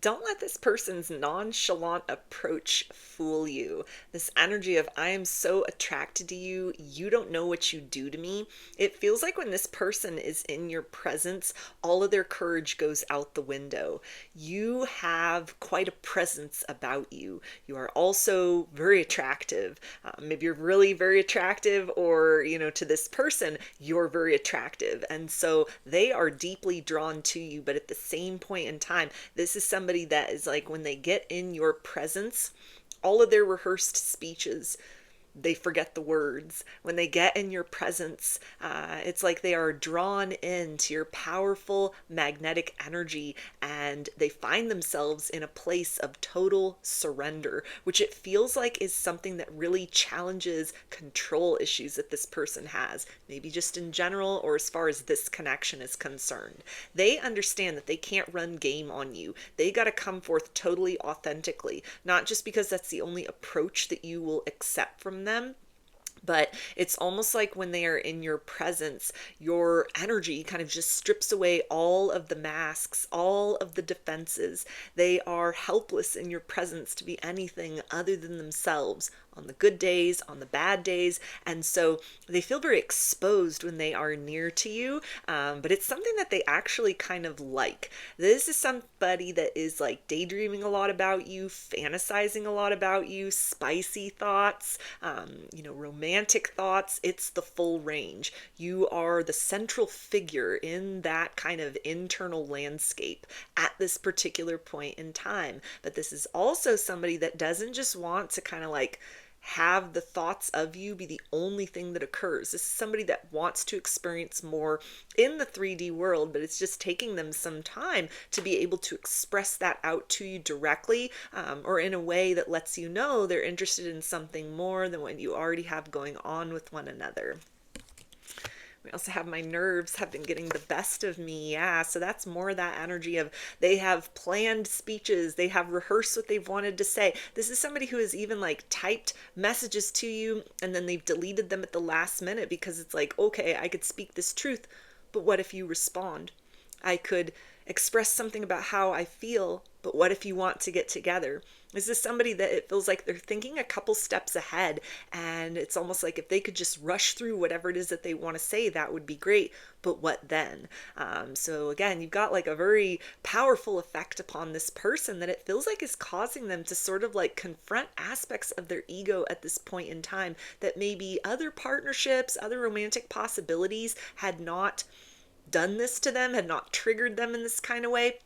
Don't let this person's nonchalant approach fool you. This energy of, I am so attracted to you, you don't know what you do to me. It feels like when this person is in your presence, all of their courage goes out the window. You have quite a presence about you. You are also very attractive. Maybe you're really very attractive, or, to this person, you're very attractive. And so they are deeply drawn to you. But at the same point in time, this is somebody that is like, when they get in your presence, all of their rehearsed speeches, they forget the words. When they get in your presence, it's like they are drawn into your powerful magnetic energy, and they find themselves in a place of total surrender, which it feels like is something that really challenges control issues that this person has, maybe just in general or as far as this connection is concerned. They understand that they can't run game on you. They got to come forth totally authentically, not just because that's the only approach that you will accept from them, but it's almost like when they are in your presence, your energy kind of just strips away all of the masks, all of the defenses. They are helpless in your presence to be anything other than themselves, on the good days, on the bad days. And so they feel very exposed when they are near to you. But it's something that they actually kind of like. This is somebody that is like daydreaming a lot about you, fantasizing a lot about you, spicy thoughts, romantic thoughts. It's the full range. You are the central figure in that kind of internal landscape at this particular point in time. But this is also somebody that doesn't just want to kind of like have the thoughts of you be the only thing that occurs. This is somebody that wants to experience more in the 3D world, but it's just taking them some time to be able to express that out to you directly, or in a way that lets you know they're interested in something more than what you already have going on with one another. We also have my nerves have been getting the best of me. Yeah, so that's more that energy of, they have planned speeches, they have rehearsed what they've wanted to say. This is somebody who has even like typed messages to you and then they've deleted them at the last minute, because it's like, okay, I could speak this truth, but what if you respond? I could express something about how I feel, but what if you want to get together? Is this somebody that it feels like they're thinking a couple steps ahead, and it's almost like if they could just rush through whatever it is that they want to say, that would be great, but what then? So again, you've got like a very powerful effect upon this person that it feels like is causing them to sort of like confront aspects of their ego at this point in time that maybe other partnerships, other romantic possibilities had not done this to them, had not triggered them in this kind of way.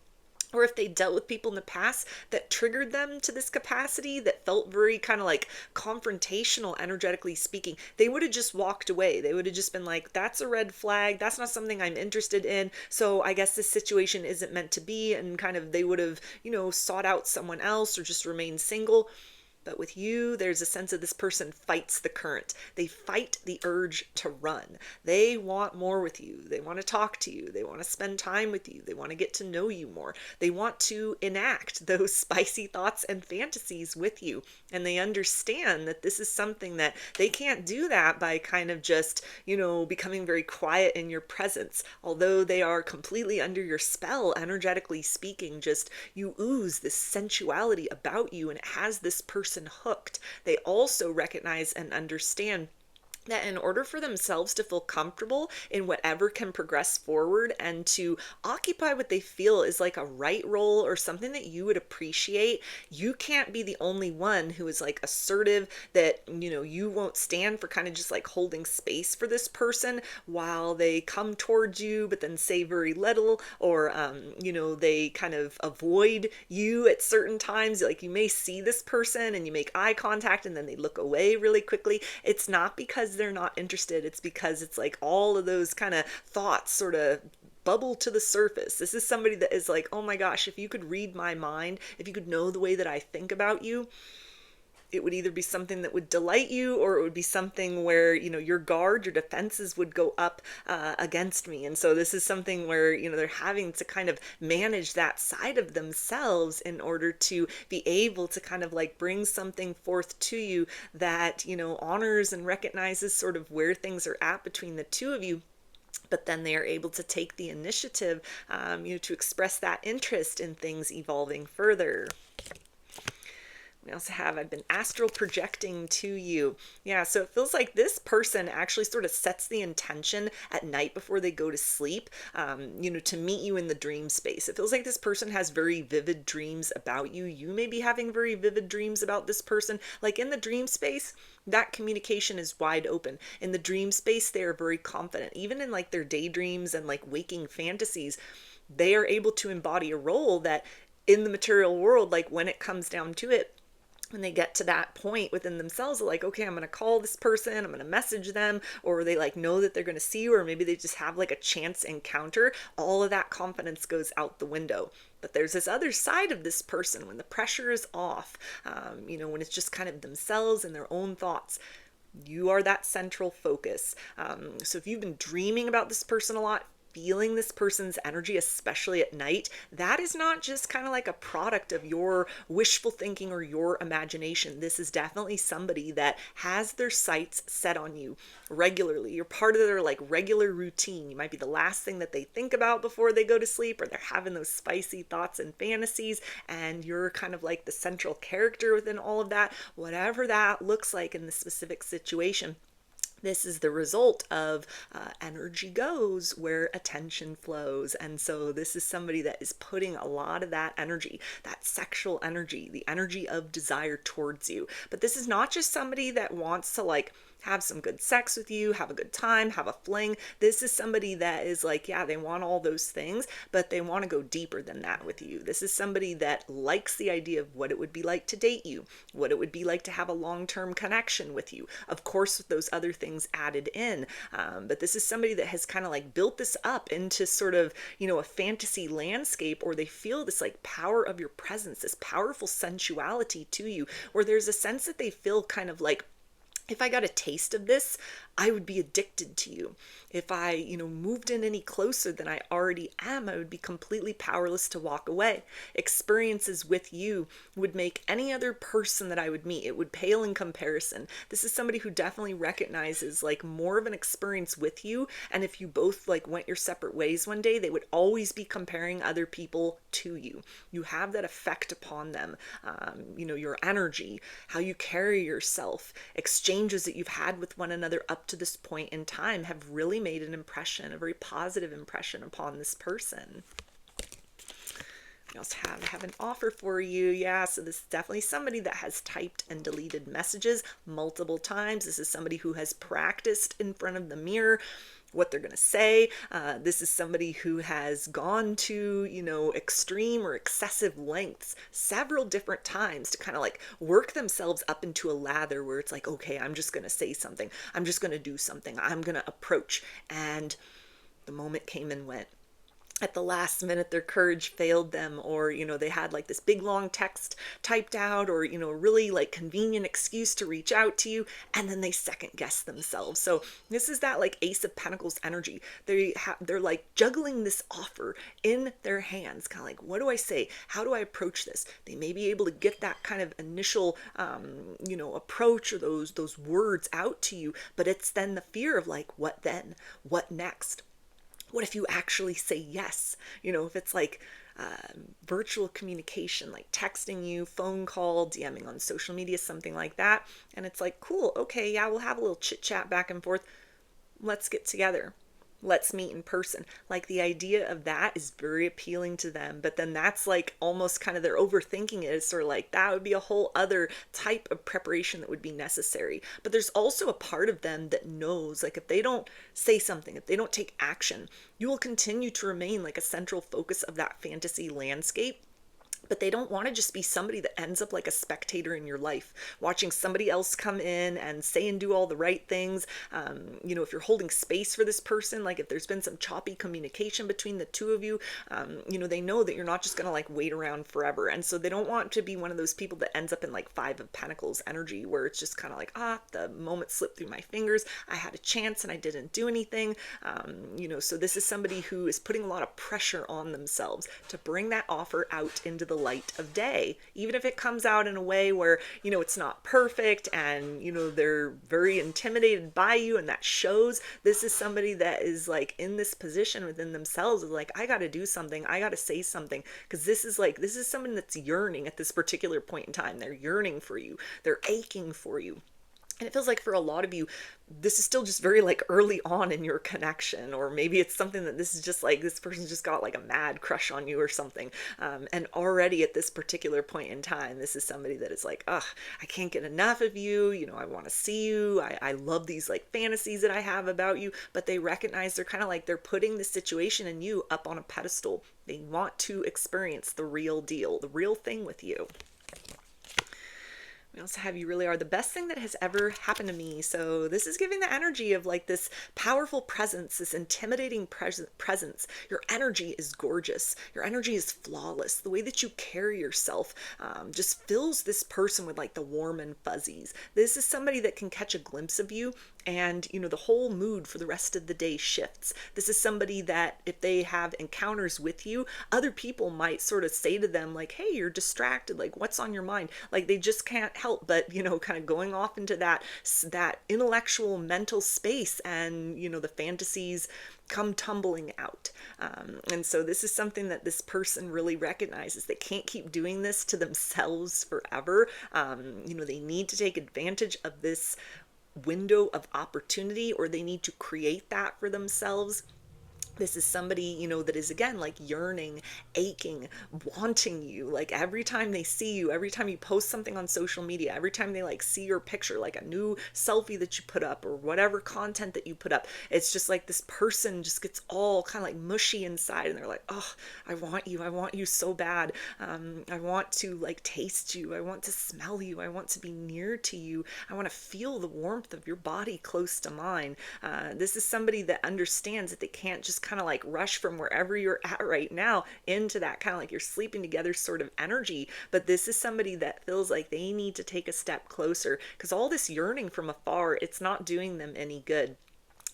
Or if they dealt with people in the past that triggered them to this capacity, that felt very kind of like confrontational, energetically speaking, they would have just walked away. They would have just been like, that's a red flag. That's not something I'm interested in. So I guess this situation isn't meant to be. And kind of they would have, sought out someone else or just remained single. But with you, there's a sense of this person fights the current. They fight the urge to run. They want more with you. They want to talk to you. They want to spend time with you. They want to get to know you more. They want to enact those spicy thoughts and fantasies with you. And they understand that this is something that they can't do that by kind of just, becoming very quiet in your presence. Although they are completely under your spell, energetically speaking, just you ooze this sensuality about you, and it has this person hooked. They also recognize and understand that in order for themselves to feel comfortable in whatever can progress forward and to occupy what they feel is like a right role or something that you would appreciate, you can't be the only one who is like assertive, that, you won't stand for kind of just like holding space for this person while they come towards you, but then say very little, or, they kind of avoid you at certain times. Like you may see this person and you make eye contact and then they look away really quickly. It's not because they're not interested. It's because it's like all of those kind of thoughts sort of bubble to the surface. This is somebody that is like, oh my gosh, if you could read my mind, if you could know the way that I think about you, it would either be something that would delight you, or it would be something where, your guard, your defenses would go up against me. And so this is something where, they're having to kind of manage that side of themselves in order to be able to kind of like bring something forth to you that, honors and recognizes sort of where things are at between the two of you. but then they are able to take the initiative, to express that interest in things evolving further. We also have, I've been astral projecting to you. Yeah, so it feels like this person actually sort of sets the intention at night before they go to sleep, to meet you in the dream space. It feels like this person has very vivid dreams about you. You may be having very vivid dreams about this person. Like in the dream space, that communication is wide open. In the dream space, they are very confident. Even in like their daydreams and like waking fantasies, they are able to embody a role that in the material world, like when it comes down to it, when they get to that point within themselves, they're like, okay, I'm going to call this person, I'm going to message them, or they like know that they're going to see you, or maybe they just have like a chance encounter. All of that confidence goes out the window. But there's this other side of this person when the pressure is off, when it's just kind of themselves and their own thoughts. You are that central focus. So if you've been dreaming about this person a lot, feeling this person's energy, especially at night, that is not just kind of like a product of your wishful thinking or your imagination. This is definitely somebody that has their sights set on you regularly. You're part of their like regular routine. You might be the last thing that they think about before they go to sleep, or they're having those spicy thoughts and fantasies, and you're kind of like the central character within all of that, whatever that looks like in the specific situation. This is the result of energy goes where attention flows. And so this is somebody that is putting a lot of that energy, that sexual energy, the energy of desire towards you. But this is not just somebody that wants to like have some good sex with you, have a good time, have a fling. This is somebody that is like, yeah, they want all those things, but they want to go deeper than that with you. This is somebody that likes the idea of what it would be like to date you, what it would be like to have a long-term connection with you. Of course, with those other things added in. But this is somebody that has kind of like built this up into sort of, a fantasy landscape, or they feel this like power of your presence, this powerful sensuality to you, where there's a sense that they feel kind of like, if I got a taste of this, I would be addicted to you. If I, moved in any closer than I already am, I would be completely powerless to walk away. Experiences with you would make any other person that I would meet, it would pale in comparison. This is somebody who definitely recognizes like more of an experience with you. And if you both like went your separate ways one day, they would always be comparing other people to you. You have that effect upon them. Your energy, how you carry yourself, exchanges that you've had with one another up to this point in time have really made an impression, a very positive impression upon this person. I also have an offer for you. Yeah, so this is definitely somebody that has typed and deleted messages multiple times. This is somebody who has practiced in front of the mirror what they're going to say. This is somebody who has gone to, extreme or excessive lengths several different times to kind of like work themselves up into a lather where it's like, okay, I'm just going to say something. I'm just going to do something. I'm going to approach. And the moment came and went. At the last minute, their courage failed them, or, they had like this big long text typed out, or, a really like convenient excuse to reach out to you, and then they second guess themselves. So this is that like Ace of Pentacles energy. They're like juggling this offer in their hands, kind of like, what do I say? How do I approach this? They may be able to get that kind of initial, approach or those words out to you, but it's then the fear of like, what then? What next? What if you actually say yes? If it's like virtual communication, like texting you, phone call, DMing on social media, something like that. And it's like, cool, okay, yeah, we'll have a little chit chat back and forth. Let's get together. Let's meet in person. Like the idea of that is very appealing to them. But then that's like almost kind of they're overthinking it. It's sort of like that would be a whole other type of preparation that would be necessary. But there's also a part of them that knows like if they don't say something, if they don't take action, you will continue to remain like a central focus of that fantasy landscape. But they don't want to just be somebody that ends up like a spectator in your life, watching somebody else come in and say and do all the right things. If you're holding space for this person, like if there's been some choppy communication between the two of you, they know that you're not just going to like wait around forever. And so they don't want to be one of those people that ends up in like Five of Pentacles energy, where it's just kind of like, the moment slipped through my fingers. I had a chance and I didn't do anything. So this is somebody who is putting a lot of pressure on themselves to bring that offer out into the the light of day, even if it comes out in a way where, it's not perfect and, they're very intimidated by you, and that shows. This is somebody that is like in this position within themselves of like, I got to do something, I got to say something, because this is someone that's yearning at this particular point in time. They're yearning for you, they're aching for you. And it feels like for a lot of you, this is still just very like early on in your connection, or maybe it's something that this is just like this person's just got like a mad crush on you or something. And already at this particular point in time, this is somebody that is like, ugh, I can't get enough of you. I want to see you. I love these like fantasies that I have about you. But they recognize they're kind of like they're putting the situation and you up on a pedestal. They want to experience the real deal, the real thing with you. We also have, you really are the best thing that has ever happened to me. So this is giving the energy of like this powerful presence, this intimidating presence. Your energy is gorgeous. Your energy is flawless. The way that you carry yourself just fills this person with like the warm and fuzzies. This is somebody that can catch a glimpse of you, and the whole mood for the rest of the day shifts. This is somebody that if they have encounters with you, other people might sort of say to them like, hey, you're distracted, like what's on your mind? Like they just can't help but kind of going off into that intellectual mental space, and the fantasies come tumbling out. And so this is something that this person really recognizes. They can't keep doing this to themselves forever. They need to take advantage of this window of opportunity, or they need to create that for themselves. This is somebody, that is again like yearning, aching, wanting you. Like every time they see you, every time you post something on social media, every time they like see your picture, like a new selfie that you put up or whatever content that you put up, it's just like this person just gets all kind of like mushy inside, and they're like, oh, I want you so bad. I want to like taste you. I want to smell you. I want to be near to you. I want to feel the warmth of your body close to mine. This is somebody that understands that they can't just kind of like rush from wherever you're at right now into that kind of like you're sleeping together sort of energy. But this is somebody that feels like they need to take a step closer, because all this yearning from afar, it's not doing them any good.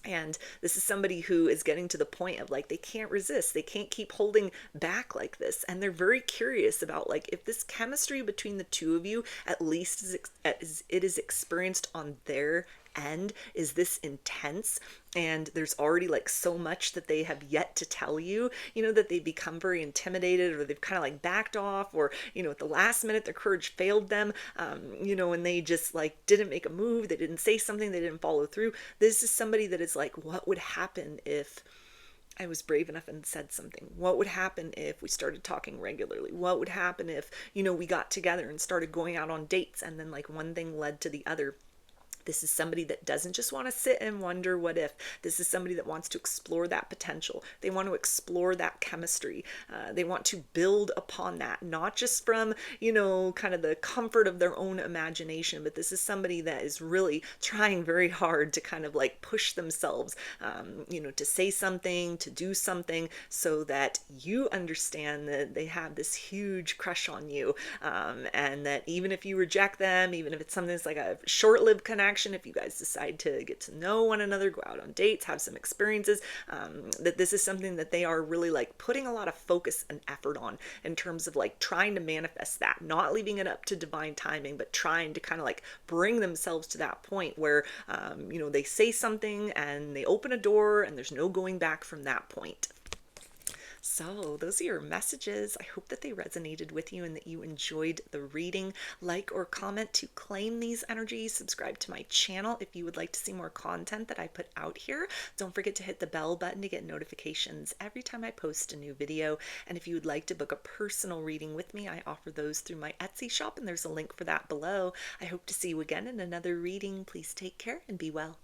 And this is somebody who is getting to the point of like they can't resist, they can't keep holding back like this, and they're very curious about like if this chemistry between the two of you at least is experienced on their end. Is this intense? And there's already like so much that they have yet to tell you, that they become very intimidated, or they've kind of like backed off, or at the last minute their courage failed them, and they just like didn't make a move, they didn't say something, they didn't follow through. This is somebody that is like, what would happen if I was brave enough and said something? What would happen if we started talking regularly? What would happen if, we got together and started going out on dates, and then like one thing led to the other? This is somebody that doesn't just want to sit and wonder what if. This is somebody that wants to explore that potential. They want to explore that chemistry. They want to build upon that, not just from, kind of the comfort of their own imagination, but this is somebody that is really trying very hard to kind of like push themselves, to say something, to do something, so that you understand that they have this huge crush on you, and that even if you reject them, even if it's something that's like a short-lived connection, if you guys decide to get to know one another, go out on dates, have some experiences, that this is something that they are really like putting a lot of focus and effort on, in terms of like trying to manifest that, not leaving it up to divine timing, but trying to kind of like bring themselves to that point where, they say something and they open a door and there's no going back from that point. So those are your messages. I hope that they resonated with you and that you enjoyed the reading. Like or comment to claim these energies. Subscribe to my channel if you would like to see more content that I put out here. Don't forget to hit the bell button to get notifications every time I post a new video. And if you would like to book a personal reading with me, I offer those through my Etsy shop, and there's a link for that below. I hope to see you again in another reading. Please take care and be well.